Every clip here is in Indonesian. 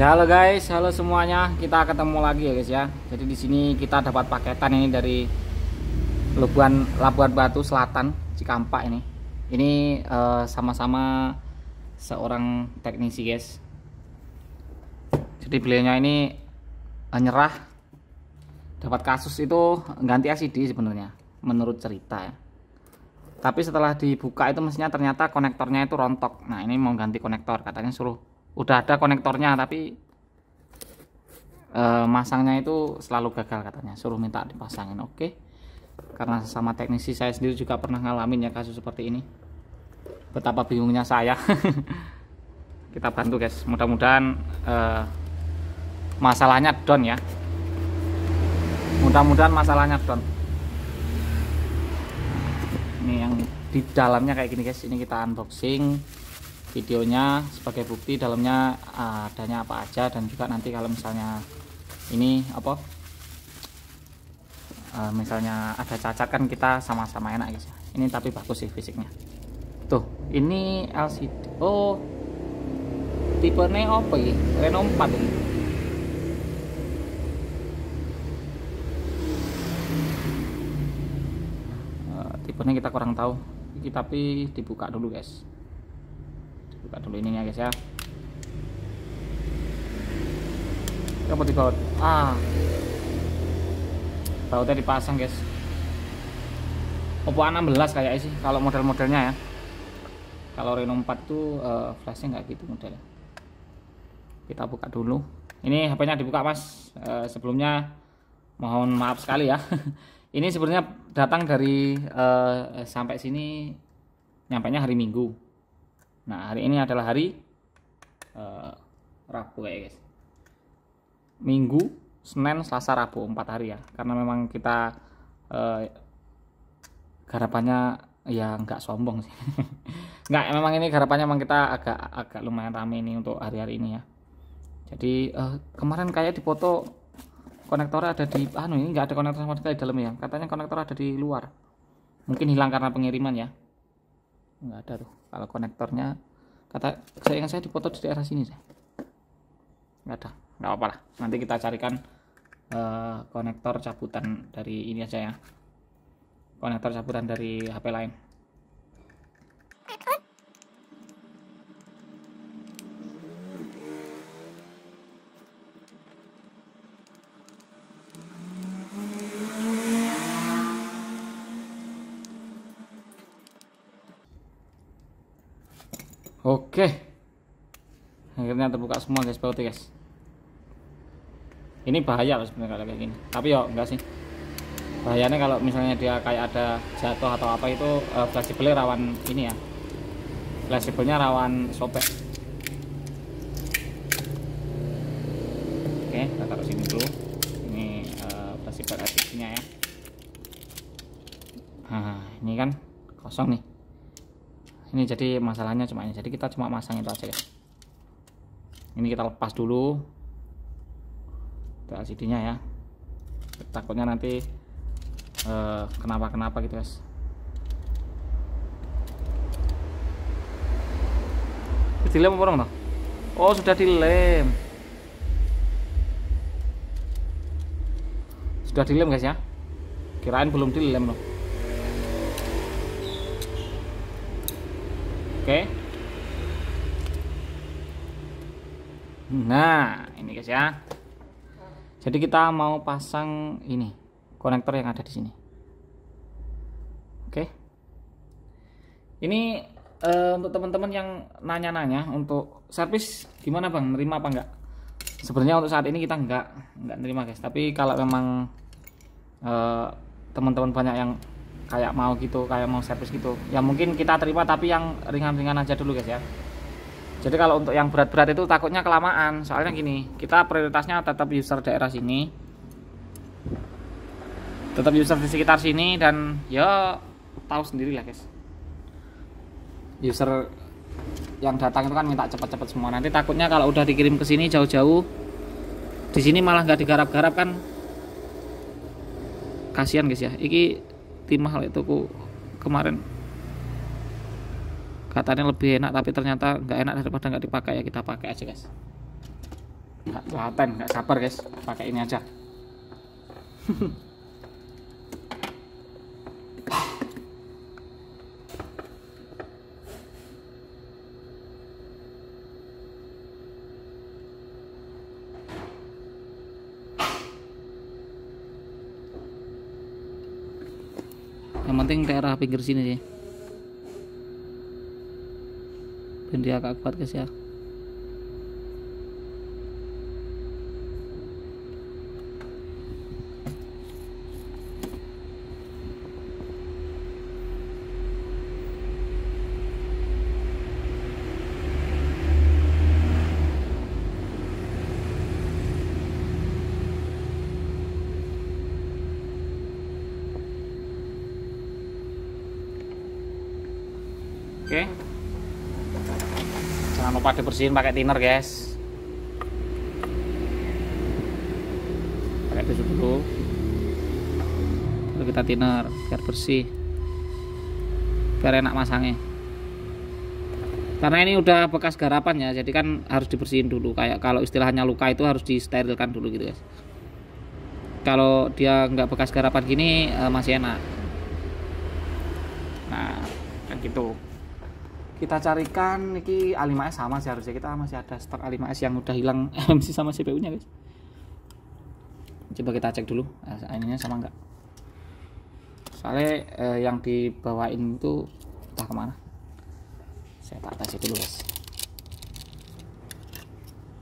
Ya halo guys, halo semuanya. Kita ketemu lagi ya guys ya. Jadi di sini kita dapat paketan ini dari Labuan Batu Selatan, Cikampak ini. Ini sama-sama seorang teknisi guys. Jadi beliaunya ini nyerah dapat kasus itu ganti LCD sebenarnya menurut cerita ya. Tapi setelah dibuka itu mestinya ternyata konektornya itu rontok. Nah ini mau ganti konektor, katanya suruh udah ada konektornya tapi masangnya itu selalu gagal, katanya suruh minta dipasangin. Oke, karena sama teknisi saya sendiri juga pernah ngalamin ya kasus seperti ini, betapa bingungnya saya. Kita bantu guys, mudah-mudahan masalahnya down ya, mudah-mudahan masalahnya down. Ini yang di dalamnya kayak gini guys, ini kita unboxing videonya sebagai bukti dalamnya adanya apa aja, dan juga nanti kalau misalnya ini apa misalnya ada cacat kan kita sama-sama enak guys ya. Ini tapi bagus sih fisiknya. Tuh ini LCD, oh tipenya apa ya, Reno 4 ini. Tipenya kita kurang tahu ini, tapi dibuka dulu guys. Buka dulu ininya guys ya. Apa di baut? Bautnya dipasang guys. Oppo A16 kayaknya sih kalau model-modelnya ya. Kalau Reno 4 tuh flashnya nggak gitu modelnya. Kita buka dulu. Ini HP-nya dibuka mas. Sebelumnya mohon maaf sekali ya. Ini sebenarnya datang dari sampai sini nyampainya hari Minggu. Nah hari ini adalah hari Rabu ya guys. Minggu, Senin, Selasa, Rabu 4 hari ya. Karena memang kita garapannya ya nggak sombong sih. Nggak, memang ini garapannya memang kita agak lumayan rame ini untuk hari-hari ini ya. Jadi kemarin kayak di foto konektornya ada di ini nggak ada konektor sama sekali di dalam ya. Katanya konektor ada di luar. Mungkin hilang karena pengiriman ya. Nggak ada tuh kalau konektornya, kata saya di foto di daerah sini saya nggak ada. Nggak apa-apa lah, nanti kita carikan konektor cabutan dari ini aja ya, konektor cabutan dari HP lain. Oke, akhirnya terbuka semua guys bautnya guys. Ini bahaya loh sebenarnya kalau kayak gini, tapi yo enggak sih. Bahayanya kalau misalnya dia kayak ada jatuh atau apa itu fleksibelnya rawan ini ya, fleksibelnya rawan sobek. Oke, kita taruh sini dulu. Ini fleksibel LCD-nya ya. Nah ini kan kosong nih. Ini jadi masalahnya cuma ini, jadi kita cuma masang itu aja guys. Ini kita lepas dulu LCD-nya ya, takutnya nanti kenapa gitu guys. Dilem apa dong? Oh sudah dilem, guys ya, kirain belum dilem loh. Oke. Nah, ini guys ya. Jadi kita mau pasang ini konektor yang ada di sini. Oke. Ini untuk teman-teman yang nanya-nanya untuk servis gimana Bang, nerima apa enggak? Sebenarnya untuk saat ini kita enggak nerima guys. Tapi kalau memang teman-teman banyak yang kayak mau gitu, kayak mau servis gitu, ya mungkin kita terima, tapi yang ringan-ringan aja dulu guys ya. Jadi kalau untuk yang berat-berat itu takutnya kelamaan. Soalnya gini, kita prioritasnya tetap user daerah sini, tetap user di sekitar sini, dan ya tahu sendiri lah guys, user yang datang itu kan minta cepat-cepat semua. Nanti takutnya kalau udah dikirim ke sini jauh-jauh, di sini malah nggak digarap-garap kan, kasihan guys ya. Iki timah itu kemarin katanya lebih enak, tapi ternyata nggak enak, daripada nggak dipakai ya kita pakai aja guys. nggak telaten, nggak sabar guys, pakai ini aja. Yang penting daerah pinggir sini sih, biar dia agak kuat guys ya. Oke, jangan lupa dibersihin pakai thinner guys, pakai tisu dulu lalu kita thinner biar bersih, biar enak masangnya. Karena ini udah bekas garapan ya, jadi kan harus dibersihin dulu. Kayak kalau istilahnya luka itu harus disterilkan dulu gitu guys. Kalau dia nggak bekas garapan gini masih enak. Nah kayak gitu. Kita carikan ini A5S sama sih, harusnya kita masih ada stok A5S yang udah hilang MC sama CPU nya guys. Coba kita cek dulu ininya sama enggak, soalnya yang dibawain itu entah kemana. Saya tak tes dulu guys,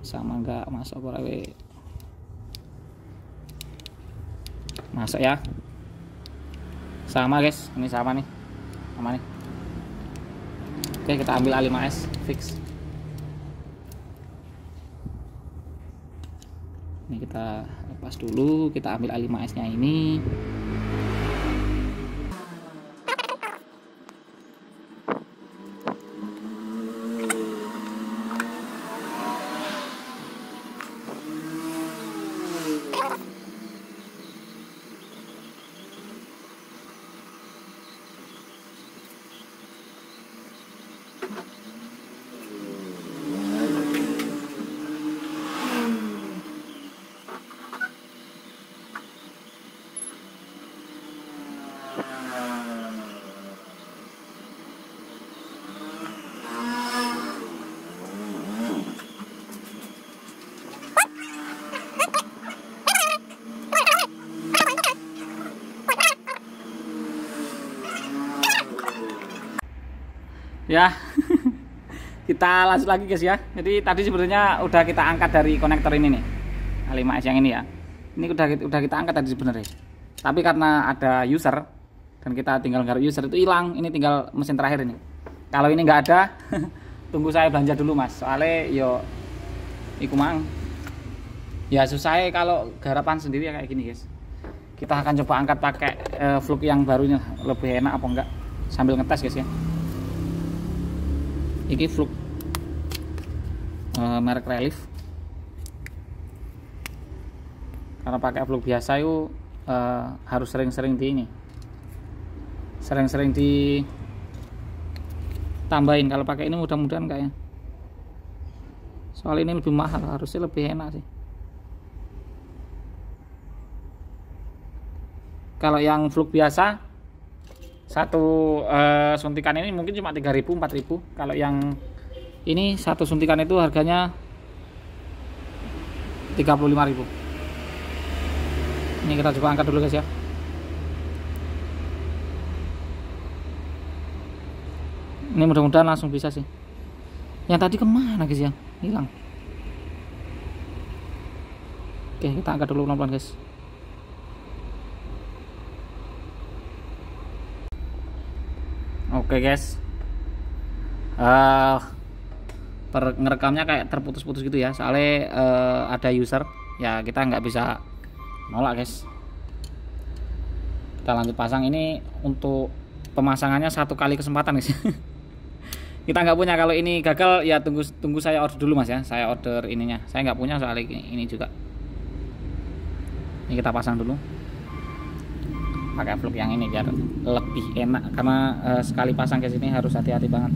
sama enggak masuk korewe, masuk ya, sama guys, ini sama nih, sama nih. Oke, kita ambil A5S fix. Ini kita lepas dulu, kita ambil A5S nya ini. Ya, kita lanjut lagi guys ya. Jadi tadi sebenarnya udah kita angkat dari konektor ini nih, A5S yang ini ya. Ini udah kita angkat tadi sebenarnya. Tapi karena ada user dan kita tinggal garuk user itu hilang. Ini tinggal mesin terakhir ini. Kalau ini nggak ada, tunggu saya belanja dulu mas. Soalnya yo, iku mang. Ya susah kalau garapan sendiri ya kayak gini guys. Kita akan coba angkat pakai fluk yang barunya, lebih enak apa enggak? Sambil ngetes guys ya. Ini fluk merek Relief. Karena pakai fluk biasa itu harus sering-sering di ini, sering-sering ditambahin. Kalau pakai ini mudah-mudahan kayaknya, soal ini lebih mahal, harusnya lebih enak sih. Kalau yang fluk biasa satu suntikan ini mungkin cuma 3.000 4.000. Kalau yang ini satu suntikan itu harganya 35.000. Ini kita coba angkat dulu guys ya. Ini mudah-mudahan langsung bisa sih. Yang tadi kemana guys ya, hilang. Oke, kita angkat dulu pelan-pelan guys. Oke guys, ngerekamnya kayak terputus-putus gitu ya, soalnya ada user ya, kita nggak bisa nolak guys. Kita lanjut pasang. Ini untuk pemasangannya 1 kali kesempatan guys. Kita nggak punya. Kalau ini gagal ya tunggu saya order dulu mas ya, saya order ininya. Saya nggak punya soalnya ini juga. Ini kita pasang dulu pakai fluk yang ini biar lebih enak, karena sekali pasang ke sini harus hati-hati banget.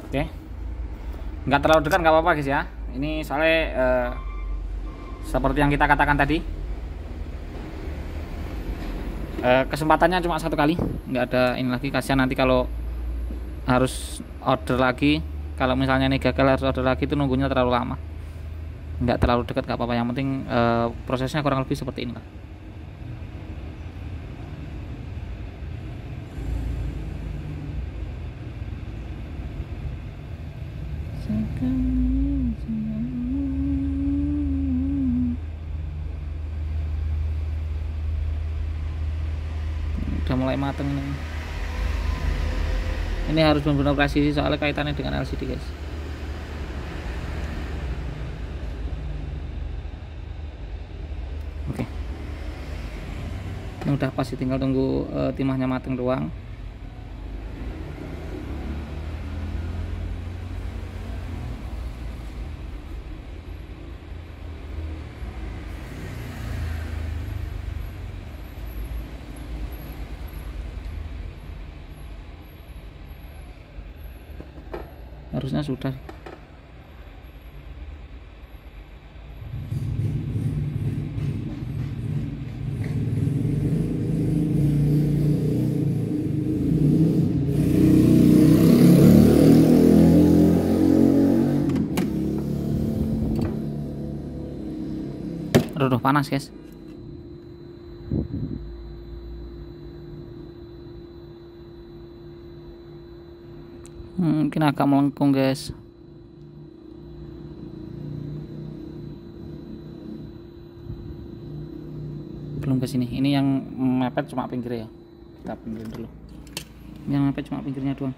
Oke, nggak terlalu dekat nggak apa-apa guys ya. Ini soalnya seperti yang kita katakan tadi, kesempatannya cuma satu kali, nggak ada ini lagi. Kasihan nanti kalau harus order lagi, kalau misalnya ini gagal harus order lagi, itu nunggunya terlalu lama. Nggak terlalu dekat nggak apa-apa, yang penting prosesnya kurang lebih seperti ini lah. Udah mulai mateng nih. Ini harus benar-benar presisi soalnya kaitannya dengan LCD guys. Oke, ini udah pasti, tinggal tunggu timahnya mateng doang. Harusnya sudah. Aduh, panas guys. Mungkin agak melengkung guys. Belum ke sini. Ini yang mepet cuma pinggir ya. Kita pinggirin dulu. Yang mepet cuma pinggirnya doang.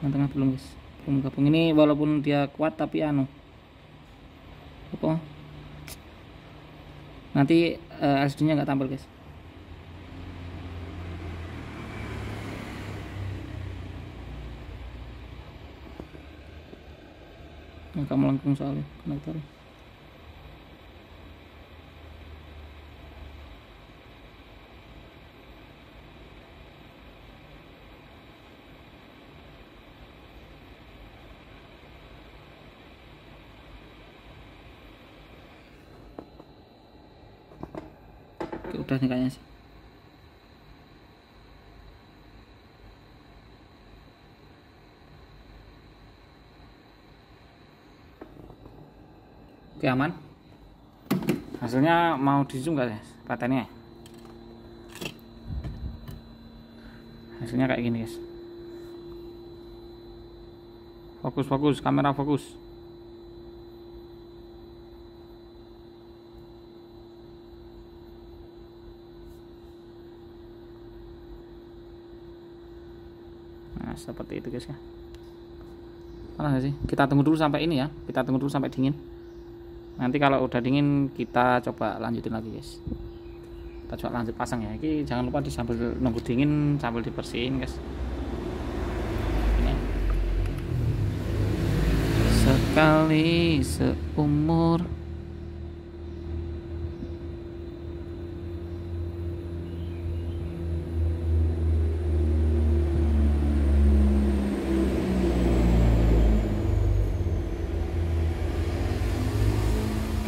Yang tengah belum guys. Belum gabung. Ini walaupun dia kuat tapi anu. Apa? Nanti LCD-nya nggak tampil guys. Agak melengkung soalnya konektornya. Oke, udah nih kayaknya sih. Oke, aman. Hasilnya mau di zoom gak guys patennya? Hasilnya kayak gini guys. Fokus, kamera fokus. Nah seperti itu guys ya. Panas gak sih? Kita tunggu dulu sampai ini ya. Kita tunggu dulu sampai dingin. Nanti kalau udah dingin kita coba lanjutin lagi guys. Kita coba lanjut pasang ya. Ini jangan lupa sambil nunggu dingin sambil dibersihin guys. Ini. Sekali seumur.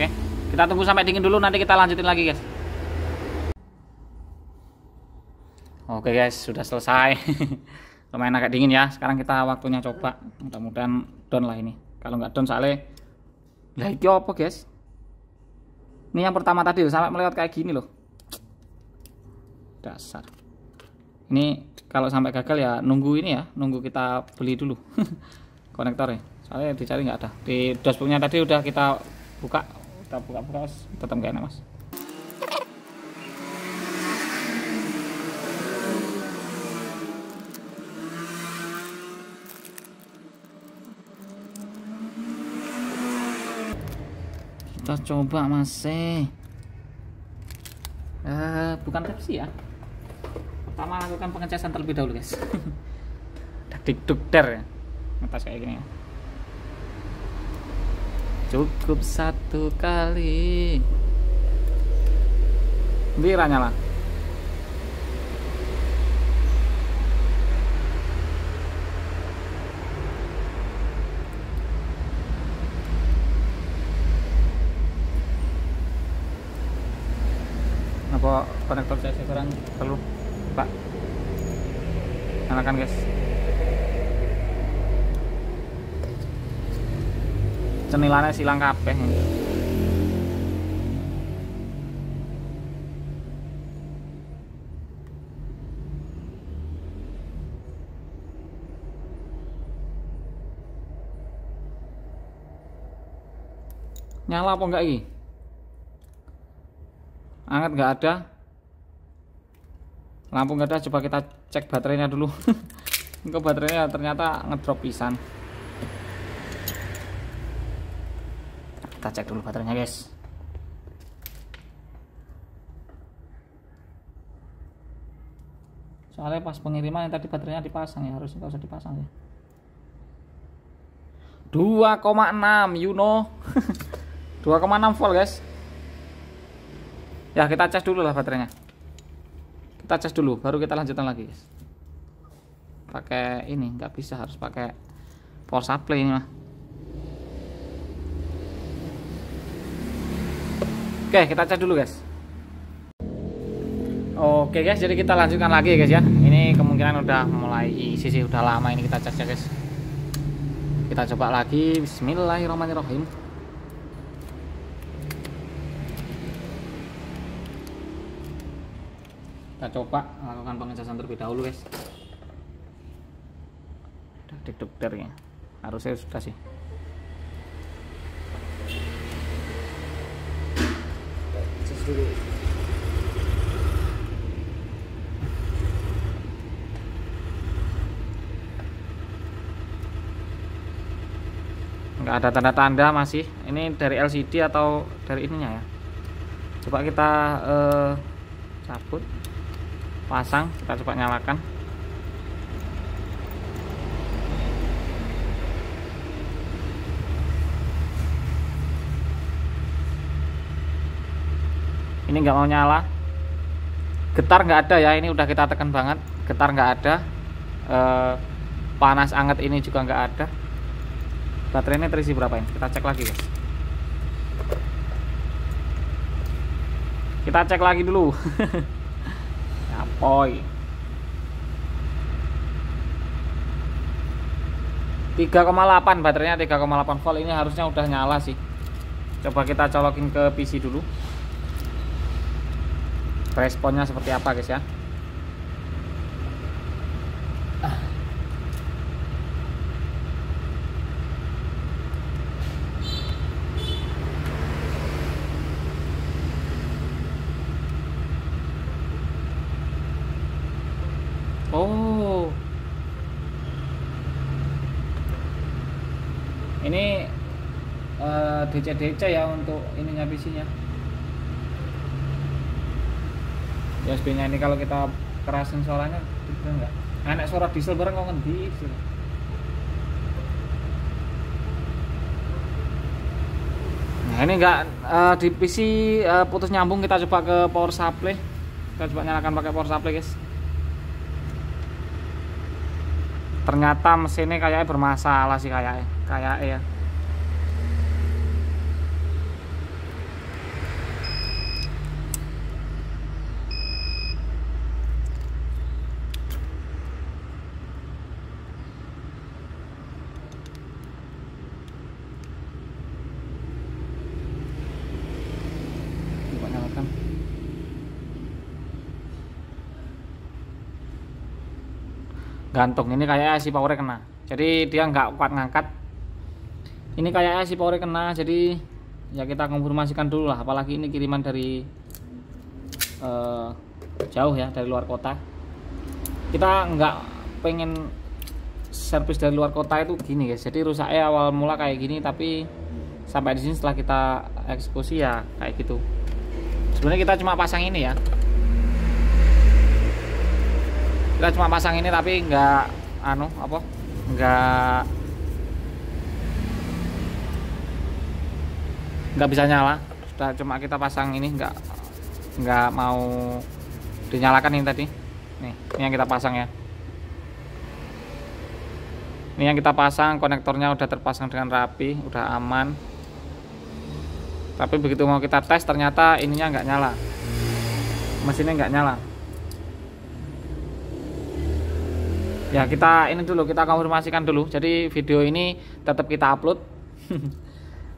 Oke, kita tunggu sampai dingin dulu, nanti kita lanjutin lagi guys. Oke guys, sudah selesai. Lumayan agak dingin ya. Sekarang kita waktunya coba. Mudah-mudahan down lah ini. Kalau nggak down soalnya lah itu apa guys? Ini yang pertama tadi loh, sampai melewat kayak gini loh. Dasar. Ini kalau sampai gagal ya nunggu ini ya, nunggu kita beli dulu konektornya. Soalnya dicari nggak ada. Di dashboardnya tadi udah kita buka. Kita buka-buka tetap gak enak mas. Kita coba masih bukan Type-C ya. Pertama lakukan pengecasan terlebih dahulu guys. Dik-duk-der ya, ngetes kayak gini ya. Cukup satu kali. Bira nyala. konektor CC kurang perlu Pak. Nyalakan guys. Cenilannya silang kabeh. Nyala apa enggak ini? Anget enggak ada. Lampu enggak ada, coba kita cek baterainya dulu. Kok baterainya ternyata ngedrop pisan. Kita cek dulu baterainya guys. Soalnya pas pengiriman yang tadi baterainya dipasang ya, harusnya nggak usah dipasang ya. 2,6 you know. 2,6 volt guys. Ya kita cas dulu lah baterainya. Kita cas dulu baru kita lanjutkan lagi guys. Pakai ini nggak bisa, harus pakai power supply ini mah. Oke kita cas dulu guys. Oke guys, jadi kita lanjutkan lagi guys ya. Ini kemungkinan udah mulai isi sih, udah lama ini kita cas ya guys. Kita coba lagi. Bismillahirrahmanirrahim. Kita coba melakukan pengecasan terlebih dahulu guys. Udah deg-deg ya, harusnya sudah sih. Cas dulu. Nggak ada tanda-tanda masih. Ini dari LCD atau dari ininya ya. Coba kita cabut, pasang, kita coba nyalakan. Ini nggak mau nyala. Getar nggak ada ya, ini udah kita tekan banget. Getar nggak ada. Panas anget ini juga nggak ada. Baterainya terisi berapa ini? Kita cek lagi guys. Kita cek lagi dulu. Apoy 3,8 baterainya, 3,8 volt. Ini harusnya udah nyala sih. Coba kita colokin ke PC dulu. Responnya seperti apa guys ya. Oh, ini DC-DC ya untuk ininya PC-nya. USB-nya ini kalau kita kerasin suaranya gitu enggak? Enak suara diesel bareng kok ngendi. Nah, ini enggak di PC putus nyambung, kita coba ke power supply. Kita coba nyalakan pakai power supply, guys. Ternyata mesinnya kayaknya bermasalah sih kayaknya ya. Coba nyalakan. Gantung, ini kayaknya si powernya kena, jadi dia nggak kuat ngangkat. Ini kayaknya si powernya kena, jadi ya kita konfirmasikan dulu lah, apalagi ini kiriman dari jauh ya, dari luar kota. Kita nggak pengen servis dari luar kota itu gini guys, jadi rusaknya awal mula kayak gini, tapi sampai di sini setelah kita eksekusi ya kayak gitu. Sebenarnya kita cuma pasang ini ya, kita cuma pasang ini tapi nggak nggak bisa nyala. Sudah cuma kita pasang ini, nggak mau dinyalakan ini tadi. Nih, ini yang kita pasang ya. Ini yang kita pasang, konektornya udah terpasang dengan rapi, udah aman. Tapi begitu mau kita tes ternyata ininya nggak nyala. mesinnya nggak nyala. Ya kita ini dulu, kita konfirmasikan dulu. Jadi video ini tetap kita upload.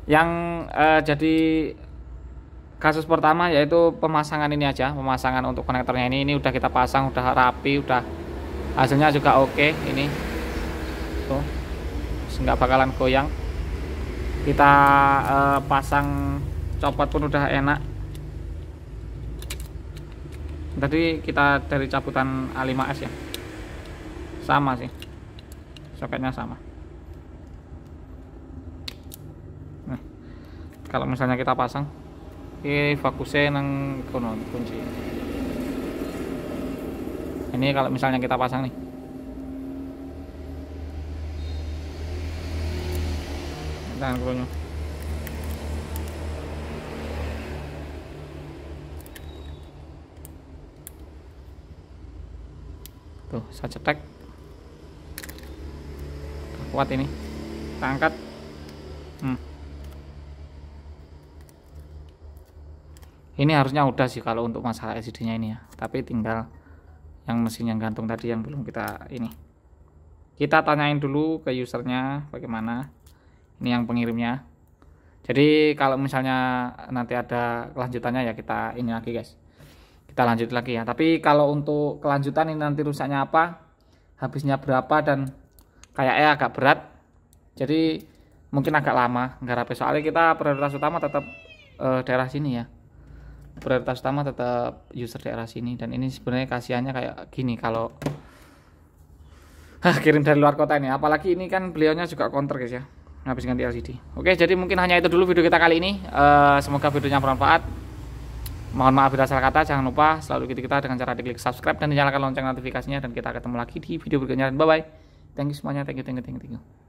Yang jadi kasus pertama yaitu pemasangan ini aja, pemasangan untuk konektornya ini udah kita pasang, udah rapi, udah hasilnya juga oke. Ini tuh nggak bakalan goyang. Kita pasang copot pun udah enak. Tadi kita dari cabutan A5S ya, sama sih, soketnya sama. Nah, kalau misalnya kita pasang fokusnya nang kono kunci. Ini kalau misalnya kita pasang nih, jangan keluar. Tuh saya cetek, kuat ini, kita angkat. Ini harusnya udah sih kalau untuk masalah LCD nya ini ya, tapi tinggal yang mesin yang gantung tadi yang belum kita ini. Kita tanyain dulu ke usernya bagaimana, ini yang pengirimnya. Jadi kalau misalnya nanti ada kelanjutannya ya kita ini lagi guys, kita lanjut lagi ya. Tapi kalau untuk kelanjutan ini nanti rusaknya apa, habisnya berapa, dan kayaknya agak berat, jadi mungkin agak lama nggarapnya. Soalnya kita prioritas utama tetap daerah sini ya, prioritas utama tetap user daerah sini. Dan ini sebenarnya kasihannya kayak gini kalau kirim dari luar kota ini, apalagi ini kan beliaunya juga counter guys ya, habis ganti LCD. Oke, jadi mungkin hanya itu dulu video kita kali ini. Semoga videonya bermanfaat. Mohon maaf bila salah kata. Jangan lupa selalu ikuti kita dengan cara diklik subscribe dan dinyalakan lonceng notifikasinya, dan kita ketemu lagi di video berikutnya. Bye bye, thank you semuanya, thank you.